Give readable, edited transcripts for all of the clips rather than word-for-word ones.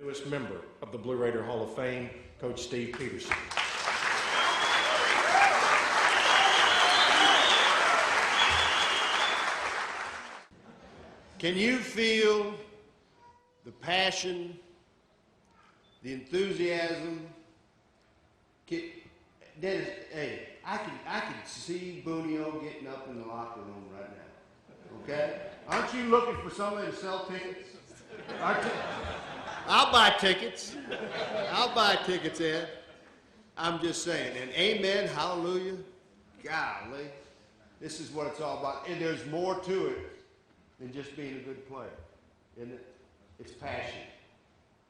Newest member of the Blue Raider Hall of Fame, Coach Steve Peterson. Can you feel the passion, the enthusiasm? Dennis, hey, I can see Boonio getting up in the locker room right now. Okay? Aren't you looking for somebody to sell tickets? I'll buy tickets. I'll buy tickets, Ed. I'm just saying. And amen, hallelujah. Golly. This is what it's all about. And there's more to it than just being a good player, isn't it? It's passion.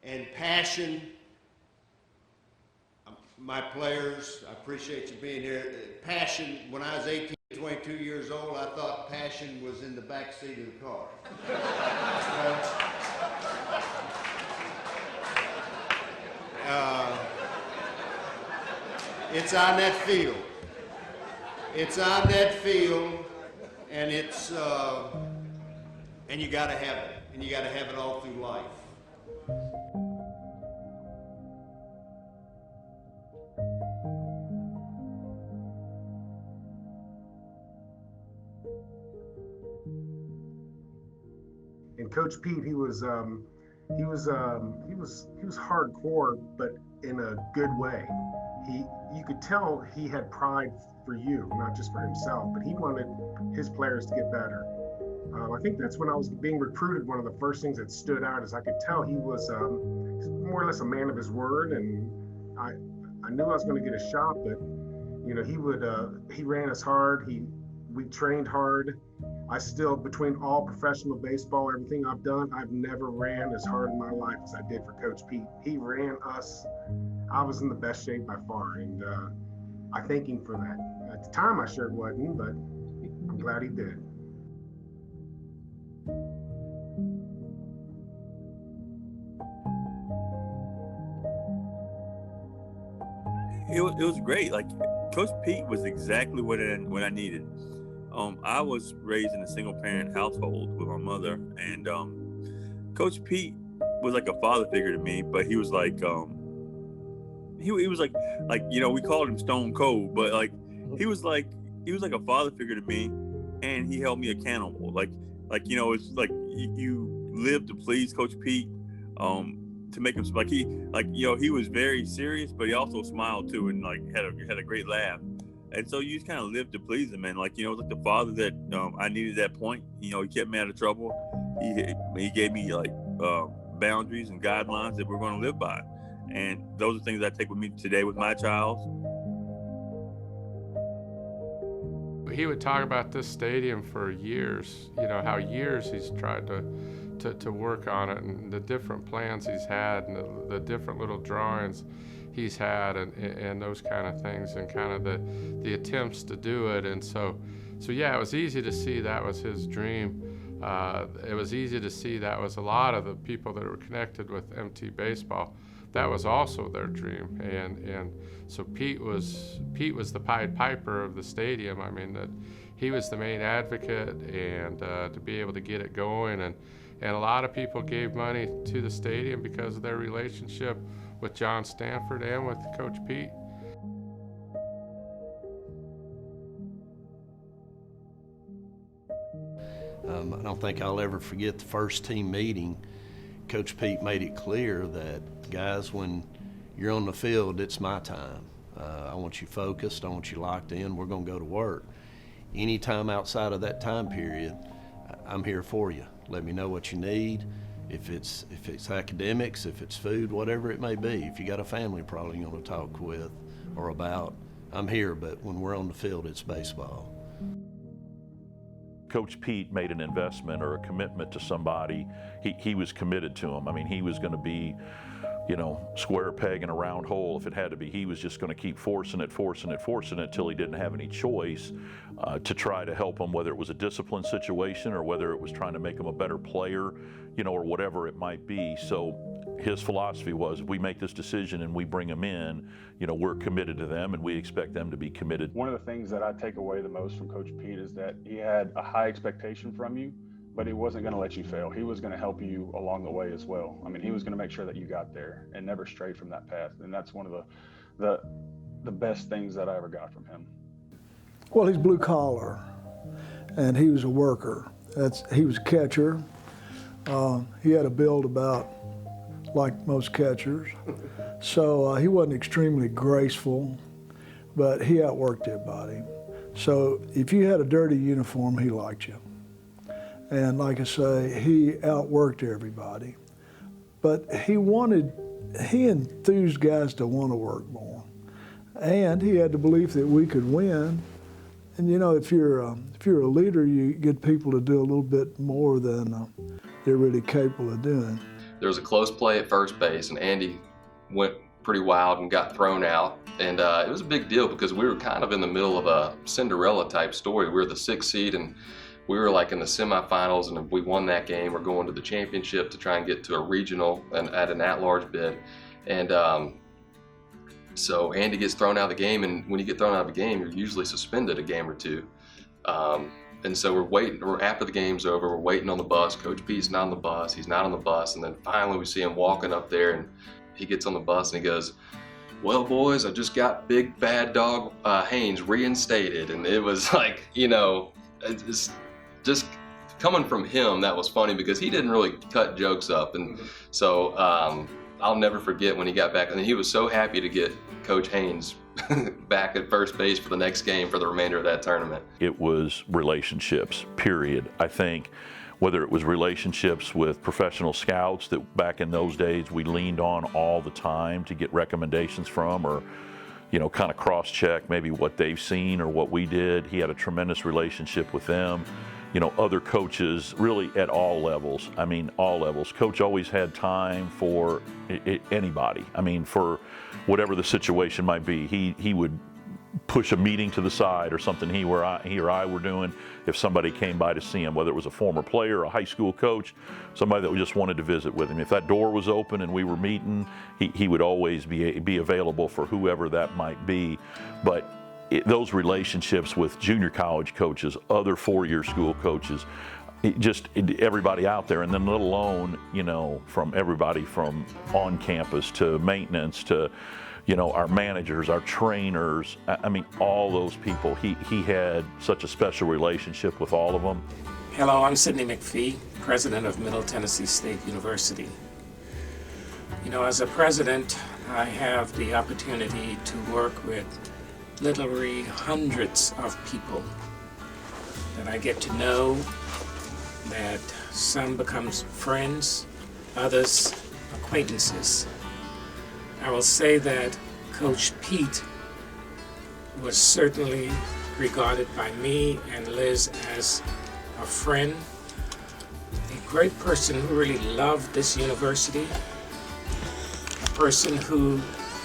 And passion, my players, I appreciate you being here. Passion, when I was 18, 22 years old, I thought passion was in the back seat of the car. It's on that field. It's on that field, and it's and you got to have it, and you got to have it all through life. And Coach Pete, he was hardcore, but in a good way. You could tell he had pride for you, not just for himself, but he wanted his players to get better. I think that's when I was being recruited. One of the first things that stood out is I could tell he was more or less a man of his word, and I knew I was going to get a shot, but he ran us hard. We trained hard. I still, between all professional baseball, everything I've done, I've never ran as hard in my life as I did for Coach Pete. He ran us. I was in the best shape by far, and I thank him for that. At the time, I sure wasn't, but I'm glad he did. It was great. Like, Coach Pete was exactly what I needed. I was raised in a single parent household with my mother, and Coach Pete was like a father figure to me, but he was like he was like we called him Stone Cold, but like he was like a father figure to me, and he held me accountable. It's like you live to please Coach Pete, to make him he was very serious, but he also smiled too, and like had a great laugh. And so you just kind of live to please him, and like the father that I needed at that point. He kept me out of trouble. He gave me boundaries and guidelines that we're going to live by, and those are things I take with me today with my child. He would talk about this stadium for years. How years he's tried to work on it, and the different plans he's had, and the different little drawings he's had, and those kind of things, and kind of the attempts to do it. And so yeah, it was easy to see that was his dream. It was easy to see that was a lot of the people that were connected with MT baseball. That was also their dream, and so Pete was the Pied Piper of the stadium. I mean, that he was the main advocate, and to be able to get it going, and a lot of people gave money to the stadium because of their relationship with John Stanford and with Coach Pete. I don't think I'll ever forget the first team meeting. Coach Pete made it clear that, guys, when you're on the field, it's my time. I want you focused. I want you locked in. We're going to go to work. Anytime outside of that time period, I'm here for you. Let me know what you need. If it's academics, if it's food, whatever it may be. If you got a family problem you want to talk with or about, I'm here. But when we're on the field, it's baseball. Coach Pete made an investment or a commitment to somebody. He was committed to him. I mean, he was going to be, square peg in a round hole if it had to be. He was just going to keep forcing it till he didn't have any choice to try to help him, whether it was a discipline situation or whether it was trying to make him a better player, or whatever it might be. So his philosophy was, if we make this decision and we bring them in, we're committed to them and we expect them to be committed. One of the things that I take away the most from Coach Pete is that he had a high expectation from you, but he wasn't going to let you fail. He was going to help you along the way as well. I mean, he was going to make sure that you got there and never strayed from that path. And that's one of the best things that I ever got from him. Well, he's blue collar, and he was a worker. He was a catcher. He had a build about like most catchers. So he wasn't extremely graceful, but he outworked everybody. So if you had a dirty uniform, he liked you. And like I say, he outworked everybody. But he enthused guys to want to work more. And he had the belief that we could win. And you know, if you're a leader, you get people to do a little bit more than they're really capable of doing. There was a close play at first base, and Andy went pretty wild and got thrown out. And it was a big deal because we were kind of in the middle of a Cinderella type story. We were the 6th seed, and we were like in the semifinals, and if we won that game, we're going to the championship to try and get to a regional and at an at-large bid. And so Andy gets thrown out of the game, and when you get thrown out of the game, you're usually suspended a game or two. And so we're after the game's over, we're waiting on the bus. Coach Pete's not on the bus, he's not on the bus, and then finally we see him walking up there, and he gets on the bus and he goes, "Well, boys, I just got Big Bad Dog Haynes reinstated." And it was like, you know, it's just coming from him, that was funny because he didn't really cut jokes up. And so I'll never forget when he got back, and he was so happy to get Coach Haynes back at first base for the next game for the remainder of that tournament. It was relationships, period. I think whether it was relationships with professional scouts that back in those days we leaned on all the time to get recommendations from, or you know, kind of cross-check maybe what they've seen or what we did. He had a tremendous relationship with them. You know, other coaches really at all levels. I mean, all levels. Coach always had time for anybody. I mean, for whatever the situation might be. He would push a meeting to the side or something he or I were doing if somebody came by to see him, whether it was a former player, a high school coach, somebody that we just wanted to visit with him. If that door was open and we were meeting, he would always be available for whoever that might be. But those relationships with junior college coaches, other four-year school coaches, everybody out there, and then let alone, you know, from everybody from on campus to maintenance to, you know, our managers, our trainers, I mean, all those people. He had such a special relationship with all of them. Hello, I'm Sidney McPhee, president of Middle Tennessee State University. You know, as a president, I have the opportunity to work with literally hundreds of people that I get to know, that some becomes friends, others acquaintances. I will say that Coach Pete was certainly regarded by me and Liz as a friend, a great person who really loved this university, a person who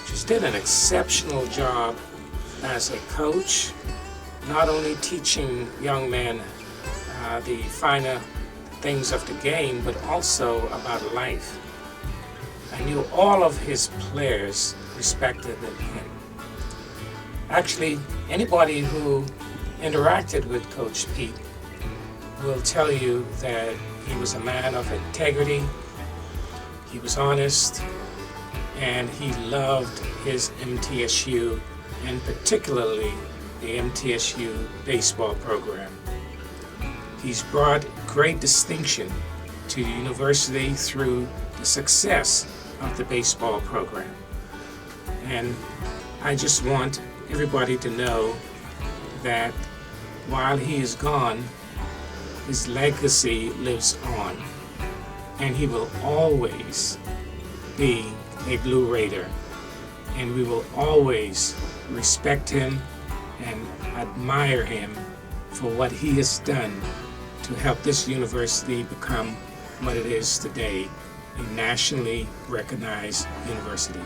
just did an exceptional job as a coach, not only teaching young men the finer things of the game, but also about life. I knew all of his players respected him. Actually, anybody who interacted with Coach Pete will tell you that he was a man of integrity, he was honest, and he loved his MTSU, and particularly the MTSU baseball program. He's brought great distinction to the university through the success of the baseball program. And I just want everybody to know that while he is gone, his legacy lives on, and he will always be a Blue Raider, and we will always respect him and admire him for what he has done to help this university become what it is today, a nationally recognized university.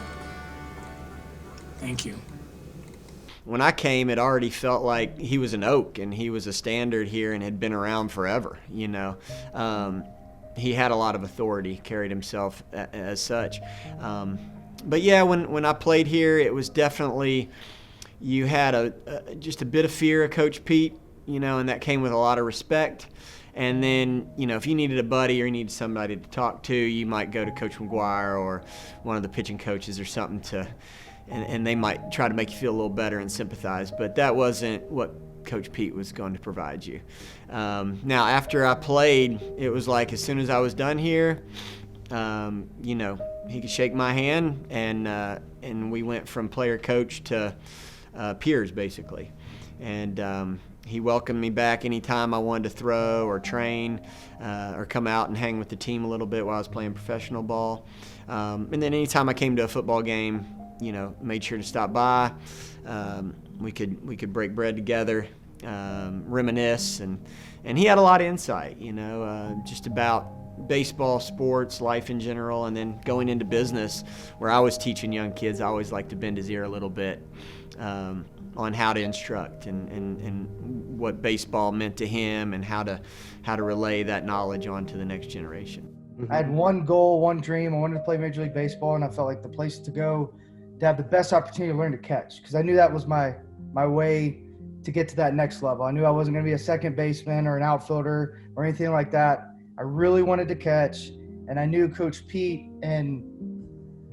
Thank you. When I came, it already felt like he was an oak and he was a standard here and had been around forever, you know. He had a lot of authority, carried himself as such. But yeah, when I played here, it was definitely, you had just a bit of fear of Coach Pete, you know, and that came with a lot of respect. And then, you know, if you needed a buddy or you needed somebody to talk to, you might go to Coach McGuire or one of the pitching coaches or something and they might try to make you feel a little better and sympathize. But that wasn't what Coach Pete was going to provide you. Now, after I played, it was like as soon as I was done here, you know, he could shake my hand, and we went from player coach to peers basically. And he welcomed me back anytime I wanted to throw or train or come out and hang with the team a little bit while I was playing professional ball. And then anytime I came to a football game, you know, made sure to stop by. We could break bread together, reminisce, and he had a lot of insight, you know, just about baseball, sports, life in general, and then going into business where I was teaching young kids. I always like to bend his ear a little bit on how to instruct and what baseball meant to him and how to relay that knowledge on to the next generation. I had one goal, one dream. I wanted to play Major League Baseball, and I felt like the place to go to have the best opportunity to learn to catch, because I knew that was my way to get to that next level. I knew I wasn't going to be a second baseman or an outfielder or anything like that. I really wanted to catch, and I knew Coach Pete and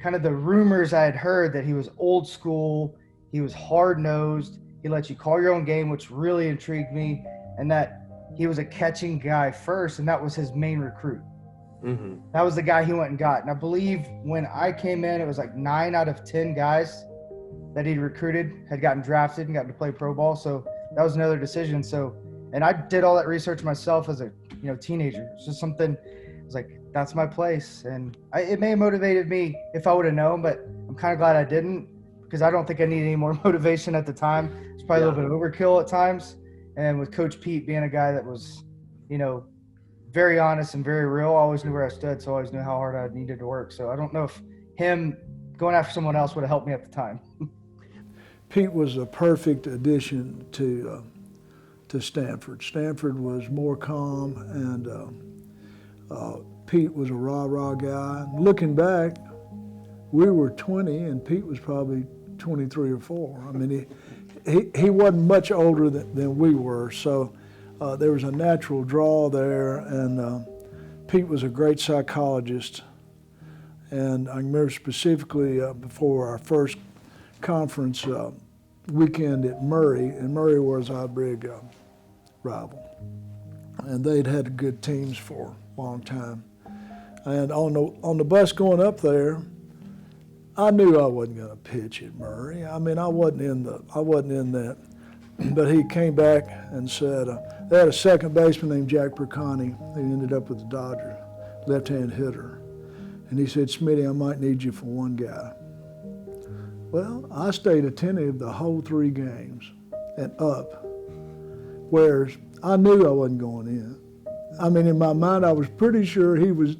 kind of the rumors I had heard that he was old school, he was hard-nosed, he let you call your own game, which really intrigued me, and that he was a catching guy first, and that was his main recruit. Mm-hmm. That was the guy he went and got. And I believe when I came in, it was like 9 out of 10 guys that he'd recruited had gotten drafted and gotten to play pro ball. So that was another decision. So, and I did all that research myself as a teenager. It's just something, I was like, that's my place. And it may have motivated me if I would have known, but I'm kind of glad I didn't, because I don't think I needed any more motivation at the time. It's probably a little bit of overkill at times. And with Coach Pete being a guy that was, very honest and very real, I always knew where I stood, so I always knew how hard I needed to work. So I don't know if him going after someone else would have helped me at the time. Pete was a perfect addition to Stanford. Stanford was more calm, and Pete was a rah-rah guy. Looking back, we were 20, and Pete was probably 23 or 4. I mean, he wasn't much older than we were, so there was a natural draw there, and Pete was a great psychologist. And I remember specifically before our first conference weekend at Murray, and Murray was our big rival. And they'd had good teams for a long time. And on the bus going up there, I knew I wasn't going to pitch at Murray. I mean, I wasn't in that. But he came back and said, they had a second baseman named Jack Percani. He ended up with the Dodgers, left-hand hitter. And he said, Smitty, I might need you for one guy. Well, I stayed attentive the whole 3 games and up, whereas I knew I wasn't going in. I mean, in my mind, I was pretty sure he was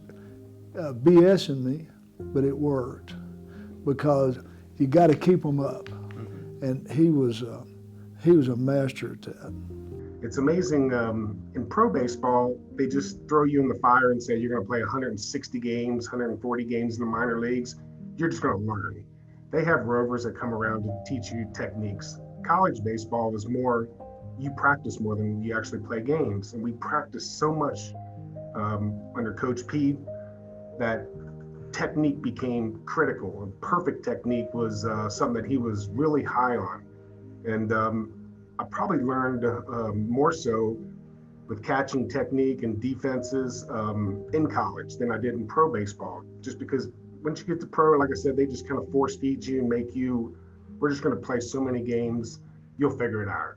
BSing me, but it worked because you got to keep them up. And he was a master at that. It's amazing. In pro baseball, they just throw you in the fire and say you're going to play 160 games, 140 games in the minor leagues. You're just going to learn. They have rovers that come around to teach you techniques. College baseball is more, you practice more than you actually play games. And we practiced so much under Coach Pete that technique became critical. And perfect technique was something that he was really high on. And I probably learned more so with catching technique and defenses in college than I did in pro baseball. Just because once you get to pro, like I said, they just kind of force feed you and make you, we're just going to play so many games, you'll figure it out.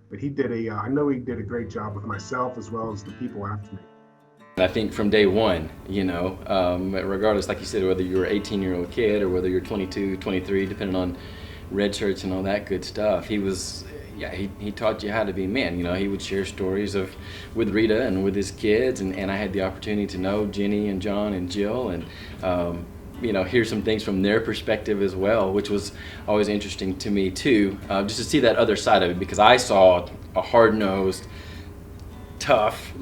But I know he did a great job with myself as well as the people after me. I think from day one, regardless, like you said, whether you're an 18-year-old kid or whether you're 22, 23, depending on red shirts and all that good stuff, he taught you how to be men. He would share stories with Rita and with his kids, and I had the opportunity to know Jenny and John and Jill, and hear some things from their perspective as well, which was always interesting to me too, just to see that other side of it, because I saw a hard-nosed, tough,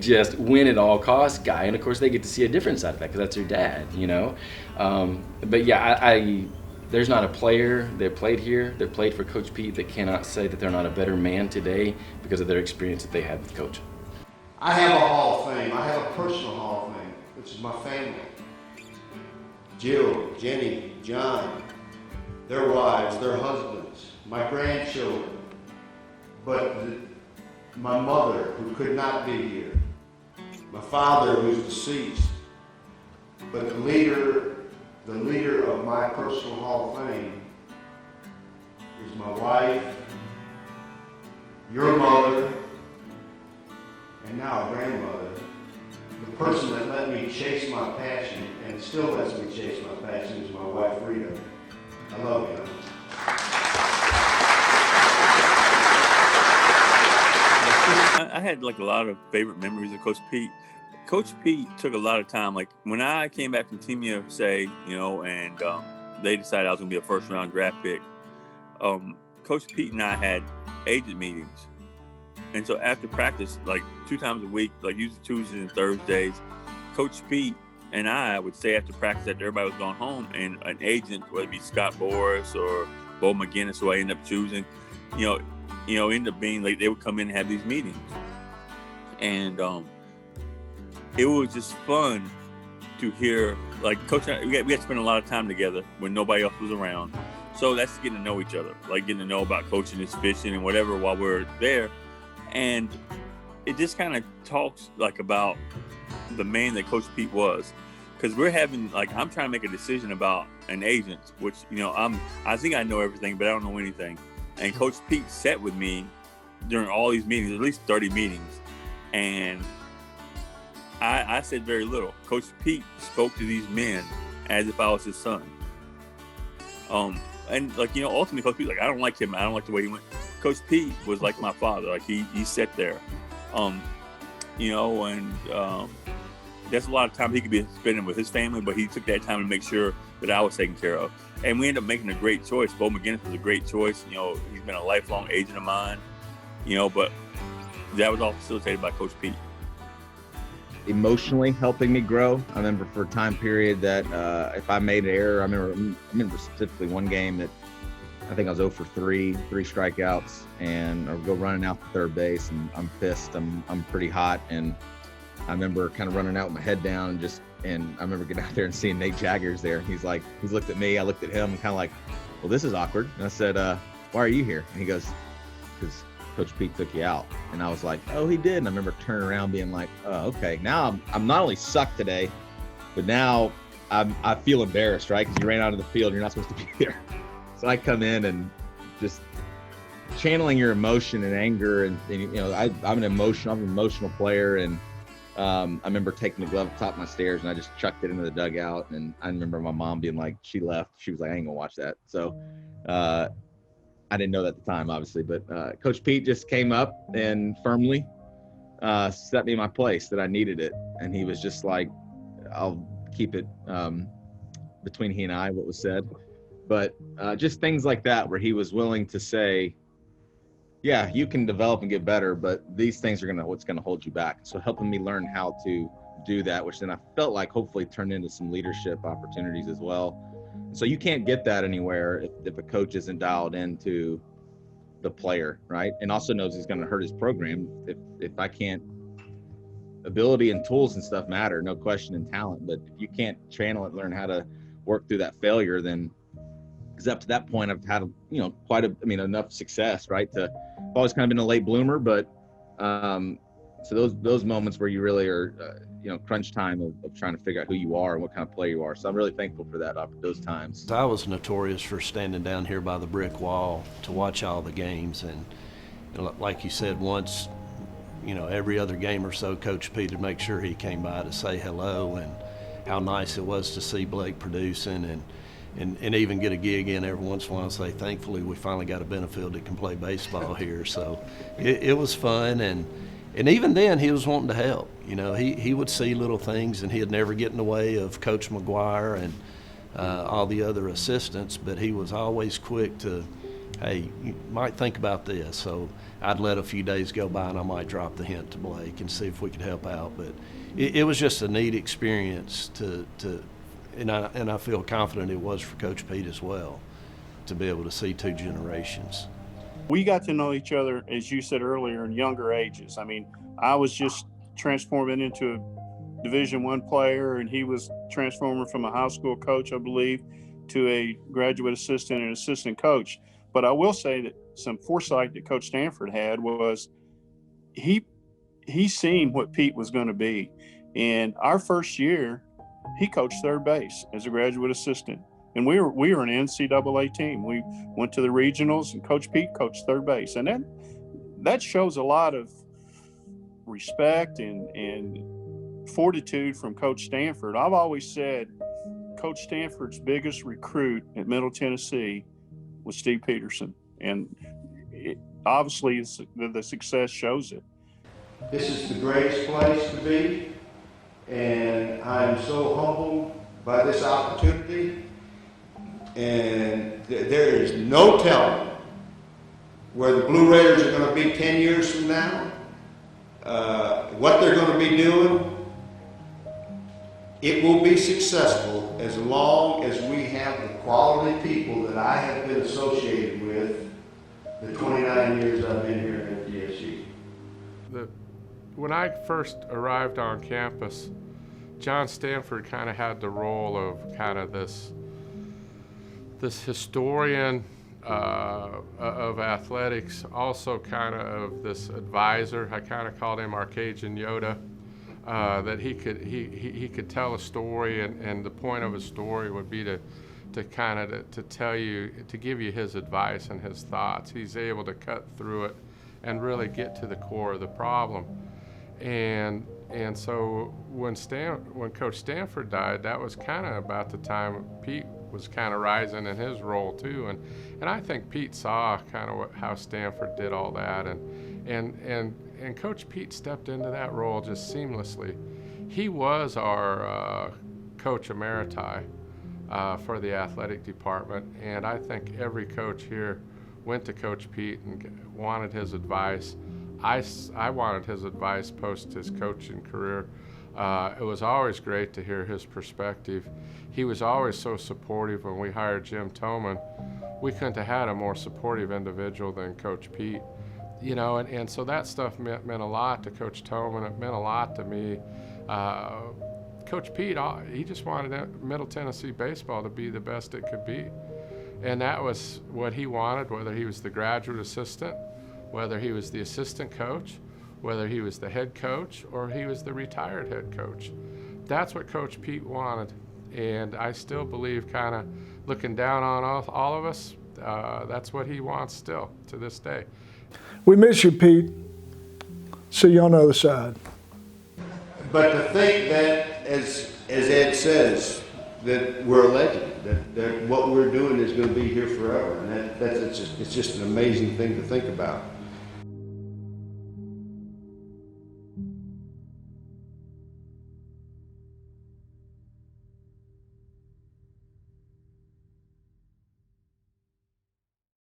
just win at all costs guy, and of course they get to see a different side of that because that's their dad, but yeah, there's not a player that played here, that played for Coach Pete, that cannot say that they're not a better man today because of their experience that they had with Coach. I have a Hall of Fame. I have a personal Hall of Fame, which is my family. Jill, Jenny, John, their wives, their husbands, my grandchildren. But my mother, who could not be here. My father, who's deceased. But the leader of my personal Hall of Fame is my wife, your mother, and now a grandmother. The person that let me chase my passion, and still lets me chase my passion, is my wife, Rita. I love you. I had like a lot of favorite memories of Coach Pete. Coach Pete took a lot of time. Like when I came back from Team USA, and they decided I was going to be a first-round draft pick. Coach Pete and I had agent meetings, and so after practice, like 2 times a week, like usually Tuesdays and Thursdays, Coach Pete and I would stay after practice after everybody was gone home, and an agent, whether it be Scott Boras or Bo McGinnis, who I ended up choosing, ended up being like they would come in and have these meetings, and it was just fun to hear, like Coach and I, we had to spend a lot of time together when nobody else was around. So that's getting to know each other, like getting to know about coaching and fishing and whatever while we're there. And it just kind of talks like about the man that Coach Pete was. Because we're having, like, I'm trying to make a decision about an agent, which, I think I know everything, but I don't know anything. And Coach Pete sat with me during all these meetings, at least 30 meetings. And I said very little. Coach Pete spoke to these men as if I was his son. And ultimately Coach Pete, like, I don't like him. I don't like the way he went. Coach Pete was like my father. Like he sat there, and that's a lot of time he could be spending with his family, but he took that time to make sure that I was taken care of. And we ended up making a great choice. Bo McGinnis was a great choice. He's been a lifelong agent of mine, but that was all facilitated by Coach Pete. Emotionally helping me grow. I remember for a time period that if I made an error, I remember specifically one game that I think I was 0 for 3 strikeouts, and I would go running out to third base, and I'm pissed. I'm pretty hot, and I remember kind of running out with my head down, and I remember getting out there and seeing Nate Jagger's there. He's looked at me, I looked at him, and kind of like, well, this is awkward. And I said, why are you here? And he goes, because Coach Pete took you out. And I was like, oh, he did. And I remember turning around being like, oh, okay. Now I'm not only sucked today, but now I feel embarrassed, right? Because you ran out of the field, you're not supposed to be there. So I come in and just channeling your emotion and anger, and I'm an emotional player, and I remember taking the glove up top of my stairs and I just chucked it into the dugout. And I remember my mom being like, she left. She was like, I ain't gonna watch that. So I didn't know that at the time, obviously, but Coach Pete just came up and firmly set me in my place that I needed it. And he was just like, I'll keep it between he and I, what was said. But just things like that, where he was willing to say, yeah, you can develop and get better, but these things are what's gonna hold you back. So helping me learn how to do that, which then I felt like hopefully turned into some leadership opportunities as well. So you can't get that anywhere if a coach isn't dialed into the player, right? And also knows he's gonna hurt his program. If I can't, ability and tools and stuff matter, no question, and talent, but if you can't channel it, learn how to work through that failure, then, because up to that point I've had enough success, right? I've always kind of been a late bloomer, but so those moments where you really are crunch time of trying to figure out who you are and what kind of player you are. So I'm really thankful for those times. I was notorious for standing down here by the brick wall to watch all the games, and like you said, once every other game or so, Coach Pete would make sure he came by to say hello, and how nice it was to see Blake producing, and even get a gig in every once in a while and say, thankfully, we finally got a Benefield that can play baseball here. So it was fun, and even then, he was wanting to help. He would see little things, and he'd never get in the way of Coach McGuire and all the other assistants, but he was always quick to, hey, you might think about this. So I'd let a few days go by, and I might drop the hint to Blake and see if we could help out. But it was just a neat experience and I feel confident it was for Coach Pete as well, to be able to see 2 generations. We got to know each other, as you said earlier, in younger ages. I mean, I was just transforming into a Division I player, and he was transforming from a high school coach, I believe, to a graduate assistant and assistant coach. But I will say that some foresight that Coach Stanford had was he seen what Pete was going to be. And our first year, he coached third base as a graduate assistant. And we were an NCAA team. We went to the regionals, and Coach Pete coached third base. And that shows a lot of respect and fortitude from Coach Stanford. I've always said Coach Stanford's biggest recruit at Middle Tennessee was Steve Peterson. And obviously the success shows it. This is the greatest place to be, and I'm so humbled by this opportunity. And there is no telling where the Blue Raiders are going to be 10 years from now, what they're going to be doing. It will be successful as long as we have the quality people that I have been associated with the 29 years I've been here at DSU. When I first arrived on campus, John Stanford kind of had the role of kind of this historian of athletics, also kind of this advisor. I kind of called him our Cajun Yoda, that he could tell a story, and the point of a story would be to tell you, to give you his advice and his thoughts. He's able to cut through it and really get to the core of the problem. And so when Coach Stanford died, that was kind of about the time Pete was kind of rising in his role too, and I think Pete saw kind of how Stanford did all that, and Coach Pete stepped into that role just seamlessly. He was our coach emeriti for the athletic department, and I think every coach here went to Coach Pete and wanted his advice. I wanted his advice post his coaching career. It was always great to hear his perspective. He was always so supportive. When we hired Jim Toman, we couldn't have had a more supportive individual than Coach Pete. You know, and so that stuff meant a lot to Coach Toman. It meant a lot to me. Coach Pete, he just wanted Middle Tennessee baseball to be the best it could be. And that was what he wanted, whether he was the graduate assistant, whether he was the assistant coach, whether he was the head coach, or he was the retired head coach. That's what Coach Pete wanted. And I still believe, kind of looking down on all of us, that's what he wants still to this day. We miss you, Pete. See you on the other side. But to think that, as Ed says, that we're a legend, that what we're doing is going to be here forever, and it's just an amazing thing to think about.